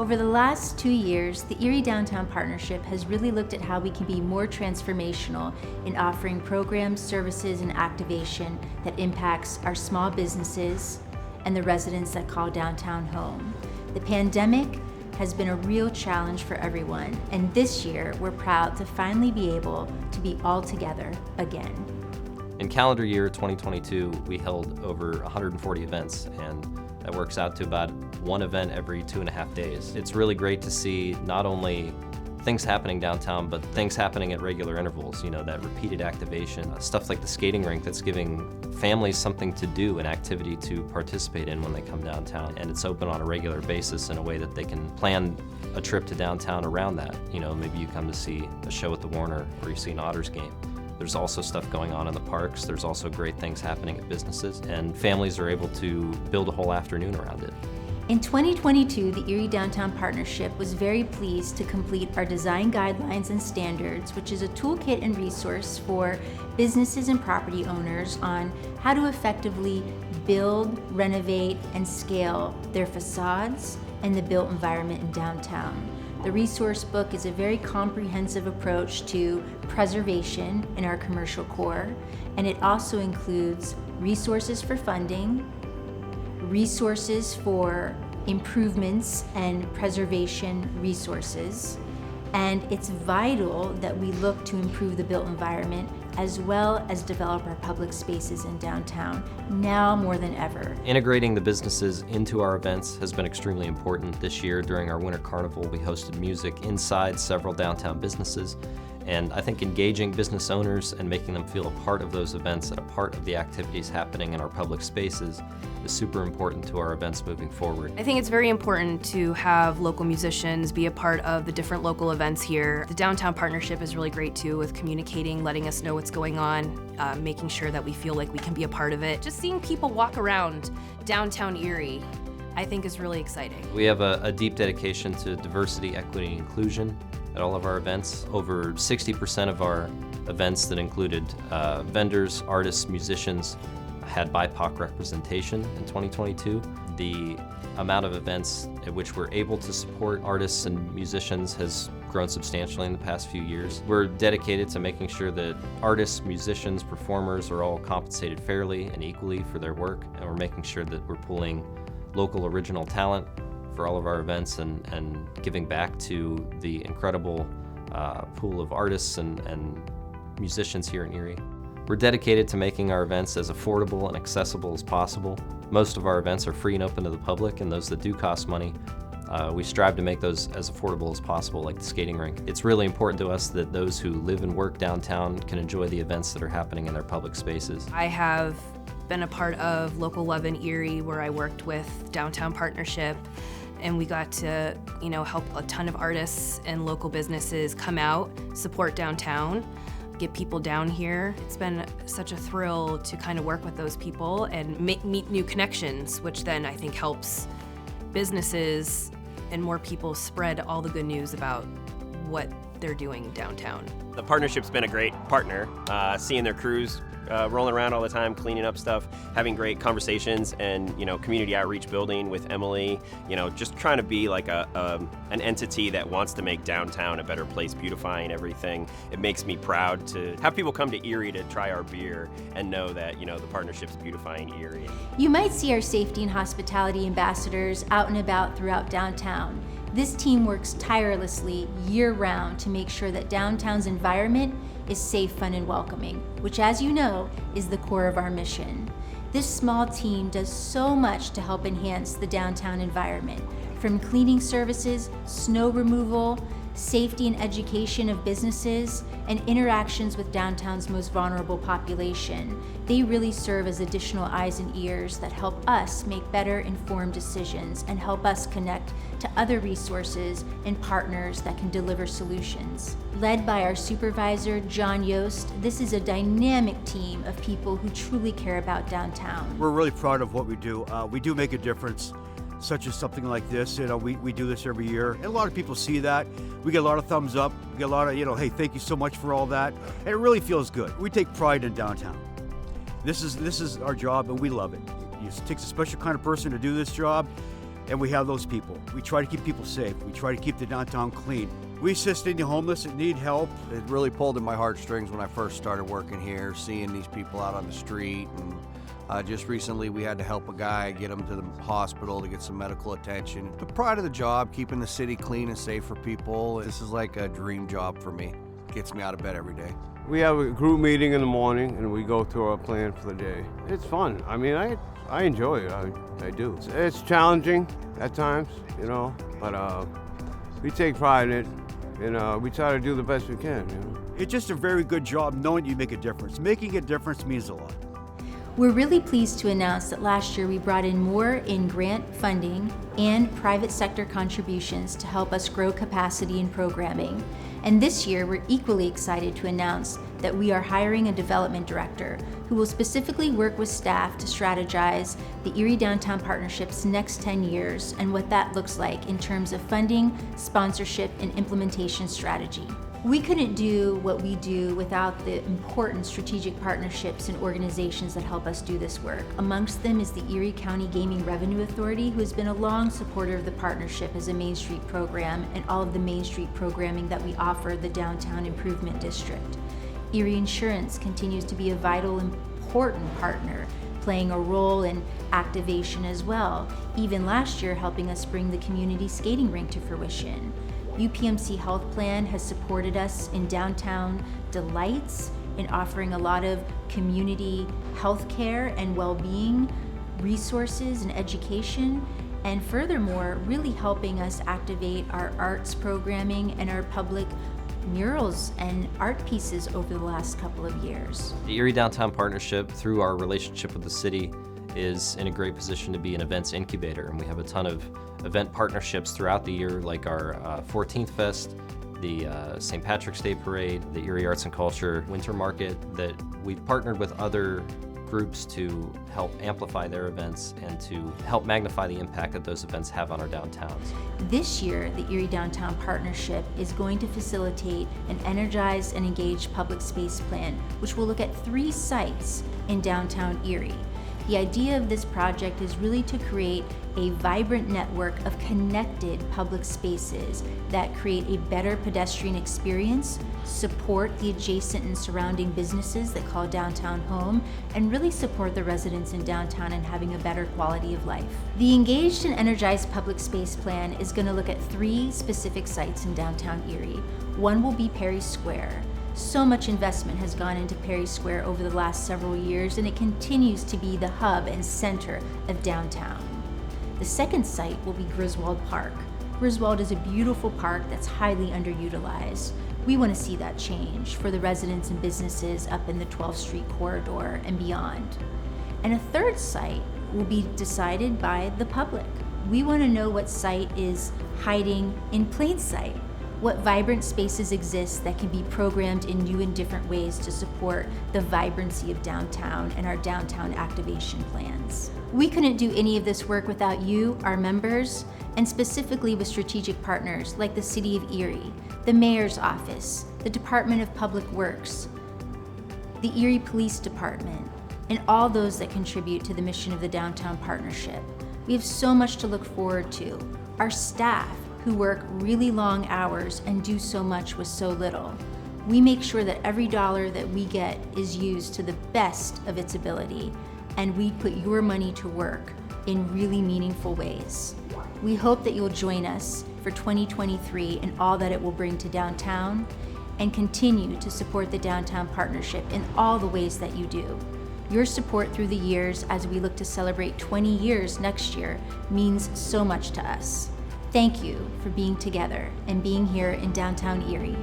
Over the last 2 years, the Erie Downtown Partnership has really looked at how we can be more transformational in offering programs, services, and activation that impacts our small businesses and the residents that call downtown home. The pandemic has been a real challenge for everyone, and this year we're proud to finally be able to be all together again. In calendar year 2022, we held over 140 events, and that works out to about one event every 2.5 days. It's really great to see not only things happening downtown, but things happening at regular intervals, that repeated activation. Stuff like the skating rink that's giving families something to do, an activity to participate in when they come downtown. And it's open on a regular basis in a way that they can plan a trip to downtown around that. Maybe you come to see a show at the Warner or you see an Otters game. There's also stuff going on in the parks. There's also great things happening at businesses, and families are able to build a whole afternoon around it. In 2022, the Erie Downtown Partnership was very pleased to complete our design guidelines and standards, which is a toolkit and resource for businesses and property owners on how to effectively build, renovate, and scale their facades and the built environment in downtown. The resource book is a very comprehensive approach to preservation in our commercial core, and it also includes resources for funding, resources for improvements and preservation resources, and it's vital that we look to improve the built environment as well as develop our public spaces in downtown, now more than ever. Integrating the businesses into our events has been extremely important. This year during our Winter Carnival, we hosted music inside several downtown businesses, and I think engaging business owners and making them feel a part of those events and a part of the activities happening in our public spaces is super important to our events moving forward. I think it's very important to have local musicians be a part of the different local events here. The Downtown Partnership is really great too, with communicating, letting us know what's going on, making sure that we feel like we can be a part of it. Just seeing people walk around downtown Erie, I think is really exciting. We have a deep dedication to diversity, equity, and inclusion at all of our events. Over 60% of our events that included vendors, artists, musicians had BIPOC representation in 2022. The amount of events at which we're able to support artists and musicians has grown substantially in the past few years. We're dedicated to making sure that artists, musicians, performers are all compensated fairly and equally for their work, and we're making sure that we're pulling local original talent for all of our events and giving back to the incredible pool of artists and musicians here in Erie. We're dedicated to making our events as affordable and accessible as possible. Most of our events are free and open to the public, and those that do cost money, we strive to make those as affordable as possible, like the skating rink. It's really important to us that those who live and work downtown can enjoy the events that are happening in their public spaces. I have been a part of Local 11 Erie, where I worked with Downtown Partnership, and we got to, help a ton of artists and local businesses come out, support downtown, get people down here. It's been such a thrill to kind of work with those people and meet new connections, which then I think helps businesses and more people spread all the good news about what they're doing downtown. The partnership's been a great partner, seeing their crews rolling around all the time, cleaning up stuff, having great conversations, and community outreach building with Emily. Just trying to be like an entity that wants to make downtown a better place, beautifying everything. It makes me proud to have people come to Erie to try our beer and know that the partnership's beautifying Erie. You might see our safety and hospitality ambassadors out and about throughout downtown. This team works tirelessly year-round to make sure that downtown's environment is safe, fun, and welcoming, which, as you know, is the core of our mission. This small team does so much to help enhance the downtown environment, from cleaning services, snow removal, safety and education of businesses, and interactions with downtown's most vulnerable population. They really serve as additional eyes and ears that help us make better informed decisions and help us connect to other resources and partners that can deliver solutions. Led by our supervisor, John Yost, this is a dynamic team of people who truly care about downtown. We're really proud of what we do. We do make a difference, such as something like this. We do this every year, and a lot of people see that. We get a lot of thumbs up. We get a lot of, hey, thank you so much for all that. And it really feels good. We take pride in downtown. This is our job, and we love it. It takes a special kind of person to do this job, and we have those people. We try to keep people safe. We try to keep the downtown clean. We assist any homeless that need help. It really pulled at my heartstrings when I first started working here, seeing these people out on the street. And just recently we had to help a guy get him to the hospital to get some medical attention. The pride of the job, keeping the city clean and safe for people, this is like a dream job for me. It gets me out of bed every day. We have a group meeting in the morning and we go through our plan for the day. It's fun. I mean, I enjoy it. I do. It's challenging at times, you know, but we take pride in it and we try to do the best we can, you know. It's just a very good job knowing you make a difference. Making a difference means a lot. We're really pleased to announce that last year we brought in more in grant funding and private sector contributions to help us grow capacity in programming. And this year we're equally excited to announce that we are hiring a development director who will specifically work with staff to strategize the Erie Downtown Partnership's next 10 years and what that looks like in terms of funding, sponsorship, and implementation strategy. We couldn't do what we do without the important strategic partnerships and organizations that help us do this work. Amongst them is the Erie County Gaming Revenue Authority, who has been a long supporter of the partnership as a Main Street program and all of the Main Street programming that we offer the Downtown Improvement District. Erie Insurance continues to be a vital, important partner, playing a role in activation as well, even last year helping us bring the community skating rink to fruition. UPMC Health Plan has supported us in downtown delights in offering a lot of community health care and well-being resources and education, and furthermore, really helping us activate our arts programming and our public murals and art pieces over the last couple of years. The Erie Downtown Partnership, through our relationship with the city, is in a great position to be an events incubator, and we have a ton of event partnerships throughout the year, like our 14th Fest, the St. Patrick's Day Parade, the Erie Arts and Culture Winter Market, that we've partnered with other groups to help amplify their events and to help magnify the impact that those events have on our downtowns. This year, the Erie Downtown Partnership is going to facilitate an energized and engaged public space plan, which will look at 3 sites in downtown Erie. The idea of this project is really to create a vibrant network of connected public spaces that create a better pedestrian experience, support the adjacent and surrounding businesses that call downtown home, and really support the residents in downtown in having a better quality of life. The Engaged and Energized Public Space Plan is going to look at 3 specific sites in downtown Erie. One will be Perry Square. So much investment has gone into Perry Square over the last several years, and it continues to be the hub and center of downtown. The second site will be Griswold Park. Griswold is a beautiful park that's highly underutilized. We want to see that change for the residents and businesses up in the 12th Street corridor and beyond. And a third site will be decided by the public. We want to know what site is hiding in plain sight. What vibrant spaces exist that can be programmed in new and different ways to support the vibrancy of downtown and our downtown activation plans. We couldn't do any of this work without you, our members, and specifically with strategic partners like the City of Erie, the Mayor's Office, the Department of Public Works, the Erie Police Department, and all those that contribute to the mission of the Downtown Partnership. We have so much to look forward to. Our staff, who work really long hours and do so much with so little. We make sure that every dollar that we get is used to the best of its ability, and we put your money to work in really meaningful ways. We hope that you'll join us for 2023 and all that it will bring to downtown, and continue to support the Downtown Partnership in all the ways that you do. Your support through the years as we look to celebrate 20 years next year means so much to us. Thank you for being together and being here in downtown Erie.